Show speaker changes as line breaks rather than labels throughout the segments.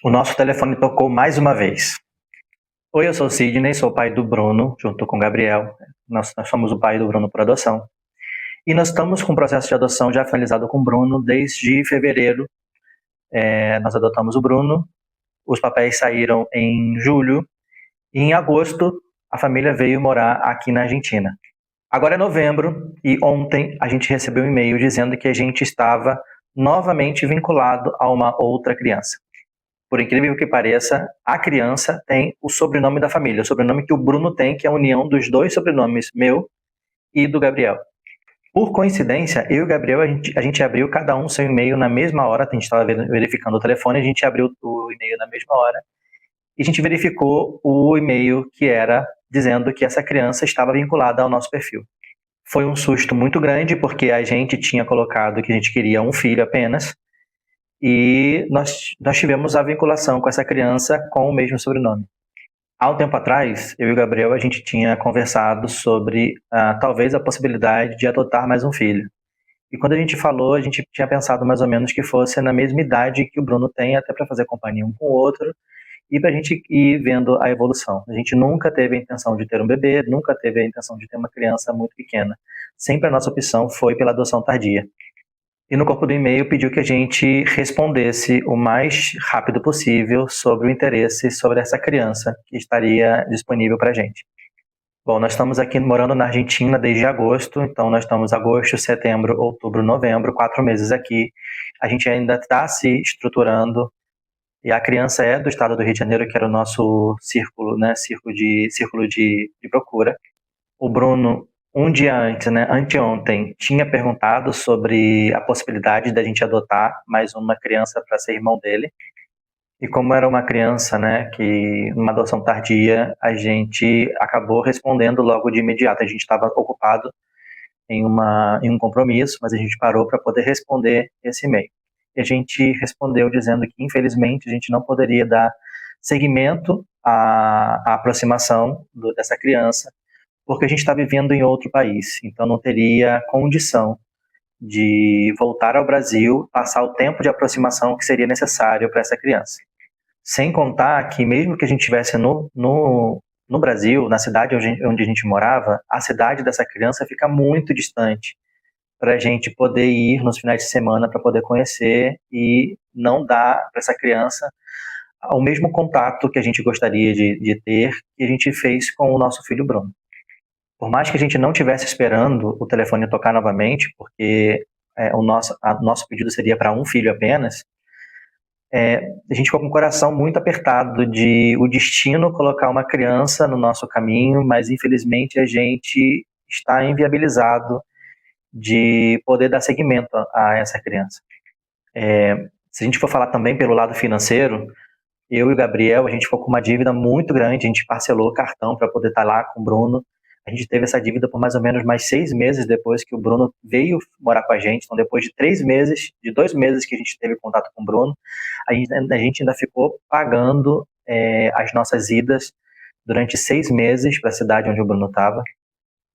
O nosso telefone tocou mais uma vez. Oi, eu sou o Sidney, sou o pai do Bruno, junto com o Gabriel. Nós somos o pai do Bruno por adoção. E nós estamos com o processo de adoção já finalizado com o Bruno desde fevereiro. Nós adotamos o Bruno, os papéis saíram em julho, e em agosto a família veio morar aqui na Argentina. Agora é novembro e ontem a gente recebeu um e-mail dizendo que a gente estava novamente vinculado a uma outra criança. Por incrível que pareça, a criança tem o sobrenome da família, o sobrenome que o Bruno tem, que é a união dos dois sobrenomes, meu e do Gabriel. Por coincidência, eu e o Gabriel, a gente abriu cada um seu e-mail na mesma hora, a gente estava verificando o telefone, a gente abriu o e-mail na mesma hora, e a gente verificou o e-mail que era dizendo que essa criança estava vinculada ao nosso perfil. Foi um susto muito grande, porque a gente tinha colocado que a gente queria um filho apenas, e nós tivemos a vinculação com essa criança com o mesmo sobrenome. Há um tempo atrás, eu e o Gabriel, a gente tinha conversado sobre talvez a possibilidade de adotar mais um filho. E quando a gente falou, a gente tinha pensado mais ou menos que fosse na mesma idade que o Bruno tem, até para fazer companhia um com o outro, e para a gente ir vendo a evolução. A gente nunca teve a intenção de ter um bebê, nunca teve a intenção de ter uma criança muito pequena. Sempre a nossa opção foi pela adoção tardia. E no corpo do e-mail pediu que a gente respondesse o mais rápido possível sobre o interesse sobre essa criança que estaria disponível para a gente. Bom, nós estamos aqui morando na Argentina desde agosto, então nós estamos agosto, setembro, outubro, novembro, 4 meses aqui. A gente ainda está se estruturando e a criança é do estado do Rio de Janeiro, que era o nosso círculo, né, círculo de procura. O Bruno, um dia antes, né, anteontem, tinha perguntado sobre a possibilidade da gente adotar mais uma criança para ser irmão dele. E como era uma criança, né, que uma adoção tardia, a gente acabou respondendo logo de imediato. A gente estava ocupado em um compromisso, mas a gente parou para poder responder esse e-mail. E a gente respondeu dizendo que, infelizmente, a gente não poderia dar seguimento à aproximação dessa criança, porque a gente está vivendo em outro país, então não teria condição de voltar ao Brasil, passar o tempo de aproximação que seria necessário para essa criança. Sem contar que mesmo que a gente estivesse no Brasil, na cidade onde a gente morava, a cidade dessa criança fica muito distante para a gente poder ir nos finais de semana para poder conhecer e não dar para essa criança o mesmo contato que a gente gostaria de ter que a gente fez com o nosso filho Bruno. Por mais que a gente não estivesse esperando o telefone tocar novamente, porque o nosso pedido seria para um filho apenas, a gente ficou com o coração muito apertado de o destino colocar uma criança no nosso caminho, mas infelizmente a gente está inviabilizado de poder dar seguimento a essa criança. Se a gente for falar também pelo lado financeiro, eu e o Gabriel, a gente ficou com uma dívida muito grande, a gente parcelou o cartão para poder estar lá com o Bruno. A gente teve essa dívida por mais ou menos mais 6 meses depois que o Bruno veio morar com a gente. Então, depois de 3 meses, de 2 meses que a gente teve contato com o Bruno, a gente ainda ficou pagando as nossas idas durante 6 meses para a cidade onde o Bruno estava.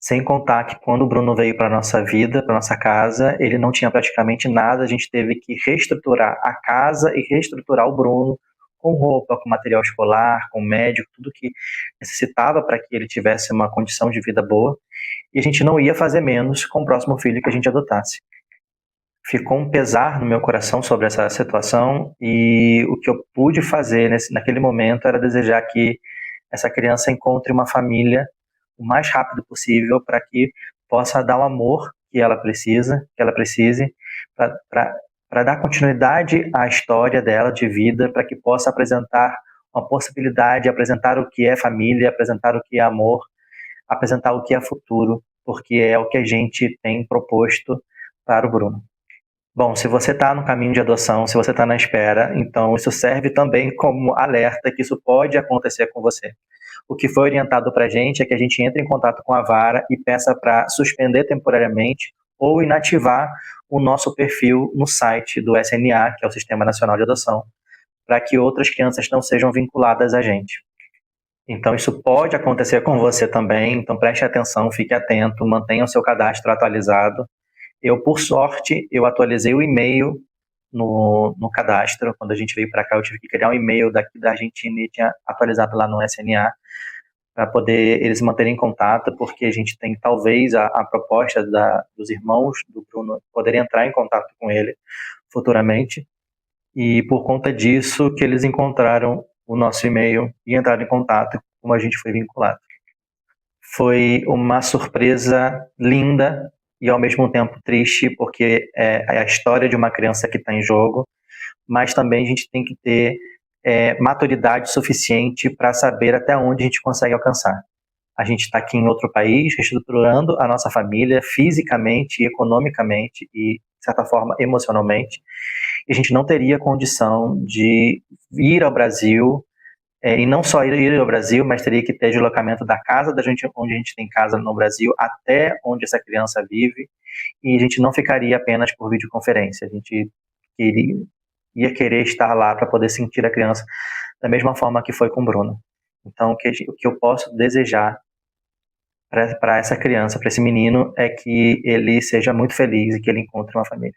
Sem contar que quando o Bruno veio para a nossa vida, para nossa casa, ele não tinha praticamente nada. A gente teve que reestruturar a casa e reestruturar o Bruno com roupa, com material escolar, com médico, tudo que necessitava para que ele tivesse uma condição de vida boa. E a gente não ia fazer menos com o próximo filho que a gente adotasse. Ficou um pesar no meu coração sobre essa situação e o que eu pude fazer naquele momento era desejar que essa criança encontre uma família o mais rápido possível para que possa dar o amor que ela precise para dar continuidade à história dela de vida, para que possa apresentar uma possibilidade, apresentar o que é família, apresentar o que é amor, apresentar o que é futuro, porque é o que a gente tem proposto para o Bruno. Bom, se você está no caminho de adoção, se você está na espera, então isso serve também como alerta que isso pode acontecer com você. O que foi orientado para a gente é que a gente entre em contato com a vara e peça para suspender temporariamente ou inativar o nosso perfil no site do SNA, que é o Sistema Nacional de Adoção, para que outras crianças não sejam vinculadas a gente. Então isso pode acontecer com você também, então preste atenção, fique atento, mantenha o seu cadastro atualizado. Eu, por sorte, eu atualizei o e-mail no cadastro. Quando a gente veio para cá, eu tive que criar um e-mail daqui da Argentina e tinha atualizado lá no SNA para poder eles manterem contato, porque a gente tem talvez a proposta dos irmãos do Bruno poder entrar em contato com ele futuramente, e por conta disso que eles encontraram o nosso e-mail e entraram em contato, como a gente foi vinculado. Foi uma surpresa linda e ao mesmo tempo triste, porque é a história de uma criança que está em jogo, mas também a gente tem que ter maturidade suficiente para saber até onde a gente consegue alcançar. A gente está aqui em outro país, reestruturando a nossa família fisicamente, economicamente e, de certa forma, emocionalmente. E a gente não teria condição de ir ao Brasil, e não só ir ao Brasil, mas teria que ter deslocamento da casa da gente, onde a gente tem casa no Brasil, até onde essa criança vive, e a gente não ficaria apenas por videoconferência. A gente ia querer estar lá para poder sentir a criança da mesma forma que foi com o Bruno. Então, o que eu posso desejar para essa criança, para esse menino, é que ele seja muito feliz e que ele encontre uma família.